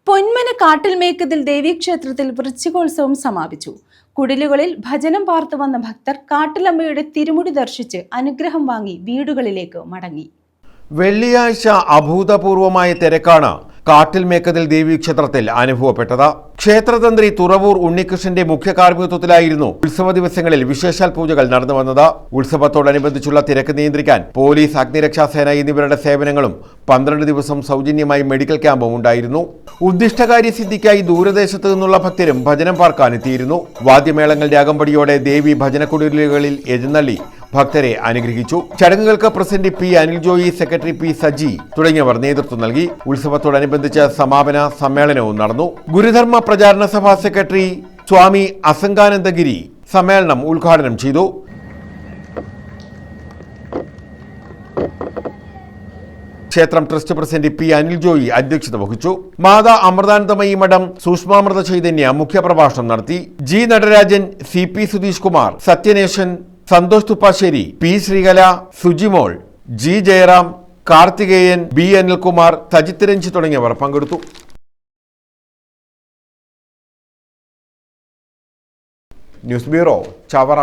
പൊന്മന കാട്ടിൽ മേക്കതിൽ ദേവീക്ഷേത്രത്തിൽ വൃശ്ചികോത്സവം സമാപിച്ചു. കുടിലുകളിൽ ഭജനം പാർത്തു വന്ന ഭക്തർ കാട്ടിലമ്മയുടെ തിരുമുടി ദർശിച്ച് അനുഗ്രഹം വാങ്ങി വീടുകളിലേക്ക് മടങ്ങി. വെള്ളിയാഴ്ച അഭൂതപൂർവമായ തിരക്കാണ് കാട്ടിൽ മേക്കതിൽ ദേവീക്ഷേത്രത്തിൽ അനുഭവപ്പെട്ടത്. ക്ഷേത്രതന്ത്രി തുറവൂർ ഉണ്ണികൃഷ്ണന്റെ മുഖ്യ കാർമ്മികത്വത്തിലായിരുന്നു ഉത്സവ ദിവസങ്ങളിൽ വിശേഷാൽ പൂജകൾ നടന്നു വന്നത്. ഉത്സവത്തോടനുബന്ധിച്ചുള്ള തിരക്ക് നിയന്ത്രിക്കാൻ പോലീസ്, അഗ്നിരക്ഷാസേന എന്നിവരുടെ സേവനങ്ങളും 12 ദിവസം സൗജന്യമായി മെഡിക്കൽ ക്യാമ്പും ഉണ്ടായിരുന്നു. ഉദ്ദിഷ്ടകാര്യ സിദ്ധിക്കായി ദൂരദേശത്ത് നിന്നുള്ള ഭക്തരും ഭജനം പാർക്കാനെത്തിയിരുന്നു. വാദ്യമേളങ്ങളുടെ അകമ്പടിയോടെ ദേവി ഭജനക്കുടിലുകളിൽ എഴുന്നള്ളി ഭക്തരെ അനുഗ്രഹിച്ചു. ചടങ്ങുകൾക്ക് president P Anil Joy, secretary P Saji തുടങ്ങിയവർ നേതൃത്വം നൽകി. ഉത്സവത്തോടനുബന്ധിച്ച് സമാപന സമ്മേളനവും നടന്നു. ഗുരുധർമ്മ പ്രചാരണ സഭാ സെക്രട്ടറി സ്വാമി അസംഗാനന്ദഗിരി സമ്മേളനം ഉദ്ഘാടനം ചെയ്തു. ക്ഷേത്രം trust president P Anil Joy അധ്യക്ഷത വഹിച്ചു. മാതാ അമൃതാനന്ദമയി മഠം സൂക്ഷ്മാമൃത ചൈതന്യ മുഖ്യപ്രഭാഷണം നടത്തി. G Natarajan, C P Sudheesh Kumar, Sathyanesan, Santhosh Thuppassery, P Sreekala, Sujimol, G Jayaram, Karthikeyan, B Anilkumar, Sajith Ranji തുടങ്ങിയവർ പങ്കെടുത്തു. News bureau, Chavara.